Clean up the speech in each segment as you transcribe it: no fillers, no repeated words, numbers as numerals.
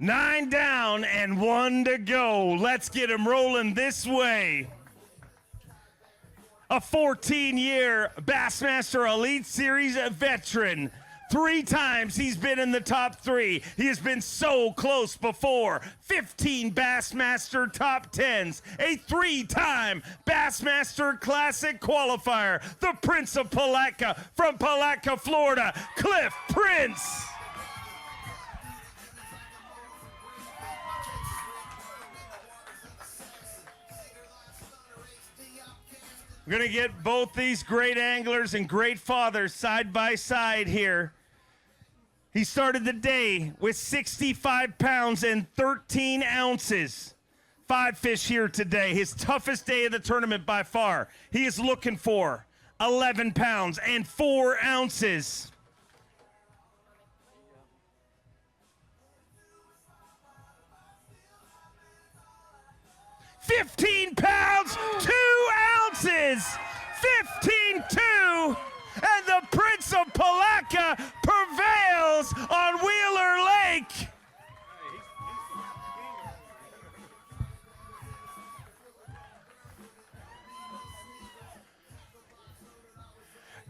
9 down and 1 to go. Let's get him rolling this way. A 14-year Bassmaster Elite Series veteran. 3 times he's been in the top 3. He has been so close before. 15 Bassmaster top 10s. A 3-time Bassmaster Classic qualifier. The Prince of Palatka from Palatka, Florida, Cliff Prince. We're going to get both these great anglers and great fathers side by side here. He started the day with 65 pounds and 13 ounces. 5 fish here today. His toughest day of the tournament by far. He is looking for 11 pounds and 4 ounces. £15, 2 ounces, 15-2, and the Prince of Palatka prevails on Wheeler Lake.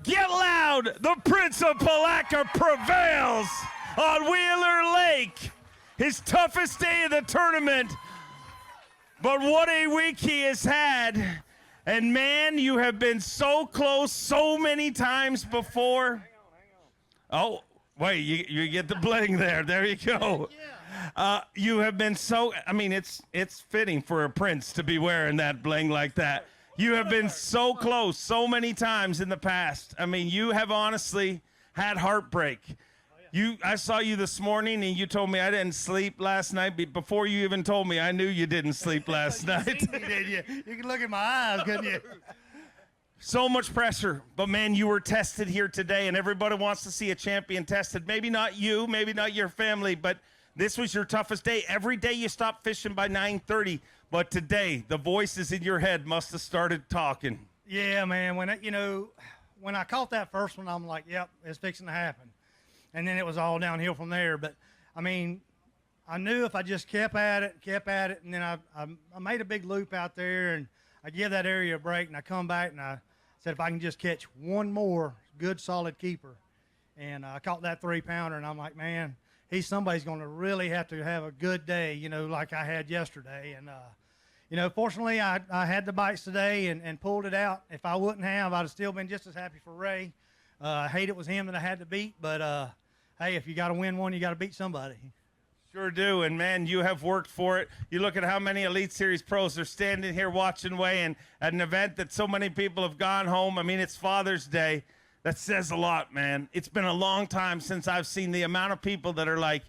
Get loud, the Prince of Palatka prevails on Wheeler Lake. His toughest day of the tournament. But what a week he has had. And man, you have been so close so many times before. Oh, wait, you get the bling there. There you go. You have been so, I mean, it's fitting for a prince to be wearing that bling like that. You have been so close so many times in the past. I mean, you have honestly had heartbreak. I saw you this morning, and you told me I didn't sleep last night. Before you even told me, I knew you didn't sleep last night. You can look at my eyes, couldn't you? So much pressure. But, man, you were tested here today, and everybody wants to see a champion tested. Maybe not you, maybe not your family, but this was your toughest day. Every day you stopped fishing by 9:30, but today the voices in your head must have started talking. Yeah, man. When I caught that first one, I'm like, yep, it's fixing to happen. And then it was all downhill from there. But, I mean, I knew if I just kept at it, and then I made a big loop out there, and I give that area a break, and I come back, and I said if I can just catch one more good, solid keeper. And I caught that 3-pounder, and I'm like, man, somebody's going to really have to have a good day, like I had yesterday. And, fortunately, I had the bites today and pulled it out. If I wouldn't have, I'd have still been just as happy for Ray. I hate it was him that I had to beat, but hey, if you got to win one, you got to beat somebody. Sure do, and man, you have worked for it. You look at how many Elite Series pros are standing here watching weighing at an event that so many people have gone home. I mean, it's Father's Day. That says a lot, man. It's been a long time since I've seen the amount of people that are like,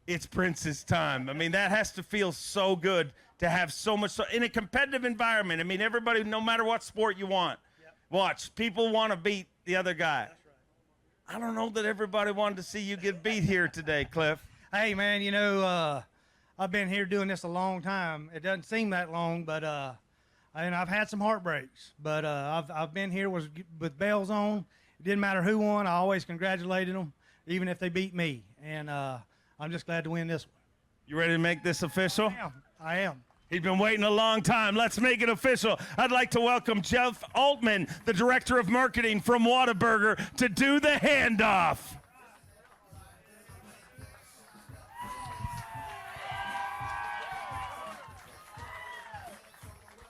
it's Prince's time. I mean, that has to feel so good to have so much, in a competitive environment. I mean, everybody, no matter what sport you want, watch, people want to beat the other guy. I don't know that everybody wanted to see you get beat here today, Cliff. Hey, man, I've been here doing this a long time. It doesn't seem that long, but and I've had some heartbreaks. But I've been here with bells on. It didn't matter who won. I always congratulated them, even if they beat me. And I'm just glad to win this one. You ready to make this official? I am. He's been waiting a long time. Let's make it official. I'd like to welcome Jeff Altman, the Director of Marketing from Whataburger, to do the handoff.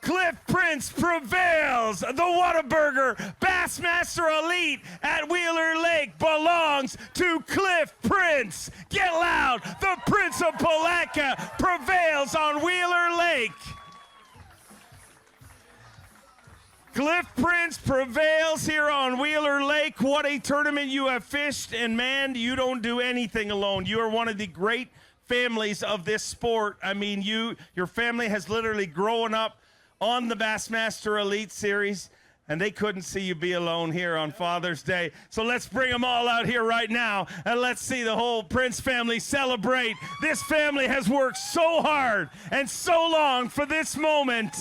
Cliff Prince prevails. The Whataburger Bassmaster Elite at Wheeler Lake belongs to Cliff Prince. Get loud. The Prince of Palatka prevails on Wheeler Lake. Cliff Prince prevails here on Wheeler Lake. What a tournament you have fished, and man, you don't do anything alone. You are one of the great families of this sport. I mean, your family has literally grown up on the Bassmaster Elite Series, and they couldn't see you be alone here on Father's Day. So let's bring them all out here right now, and let's see the whole Prince family celebrate. This family has worked so hard and so long for this moment.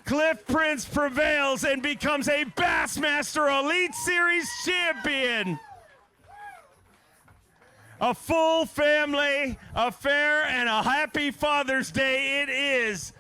Cliff Prince prevails and becomes a Bassmaster Elite Series champion. A full family affair and a happy Father's Day it is.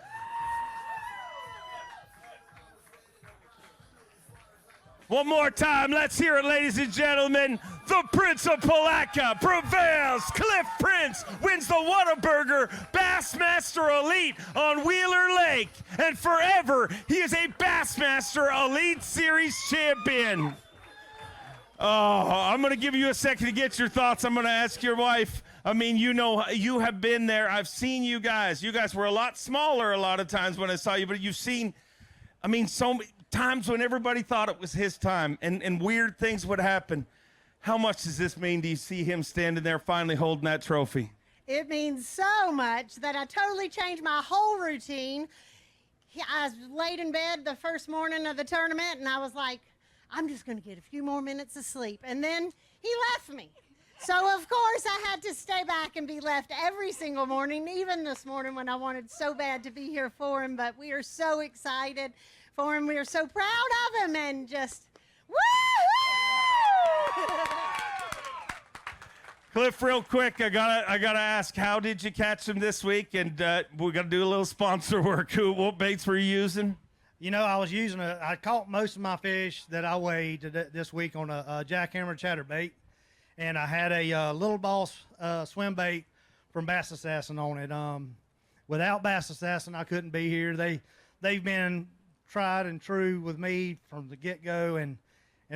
One more time, let's hear it, ladies and gentlemen. The Prince of Palatka prevails. Cliff Prince wins the Whataburger Bassmaster Elite on Wheeler Lake. And forever, he is a Bassmaster Elite Series champion. Oh, I'm going to give you a second to get your thoughts. I'm going to ask your wife. I mean, you know, you have been there. I've seen you guys. You guys were a lot smaller a lot of times when I saw you, but you've seen, I mean, so many times when everybody thought it was his time and weird things would happen. How much does this mean to you see him standing there finally holding that trophy? It means so much that I totally changed my whole routine. I was laid in bed the first morning of the tournament, and I was like, I'm just going to get a few more minutes of sleep. And then he left me. So, of course, I had to stay back and be left every single morning, even this morning when I wanted so bad to be here for him. But we are so excited for him. We are so proud of him, and just, woo-hoo! Cliff, real quick, I gotta ask, how did you catch him this week? And we're gonna do a little sponsor work. What baits were you using? You know, I caught most of my fish that I weighed this week on a jackhammer chatterbait, and I had a little boss swim bait from B.A.S.S Assassin on it. Without B.A.S.S Assassin, I couldn't be here. They've been tried and true with me from the get-go, and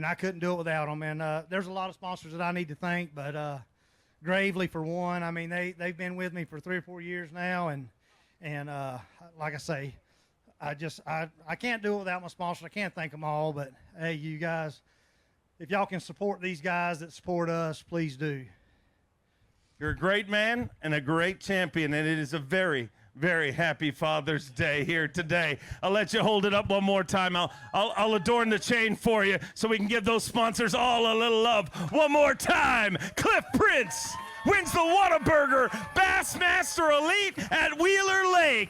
I couldn't do it without them. And there's a lot of sponsors that I need to thank, but Gravely for one. I mean, they've been with me for 3 or 4 years now, and like I say, I can't do it without my sponsors. I can't thank them all, but hey, you guys, if y'all can support these guys that support us, please do. You're a great man and a great champion, and it is a very, very happy Father's Day here today. I'll let you hold it up one more time. I'll adorn the chain for you so we can give those sponsors all a little love. One more time. Cliff Prince wins the Whataburger Bassmaster Elite at Wheeler Lake.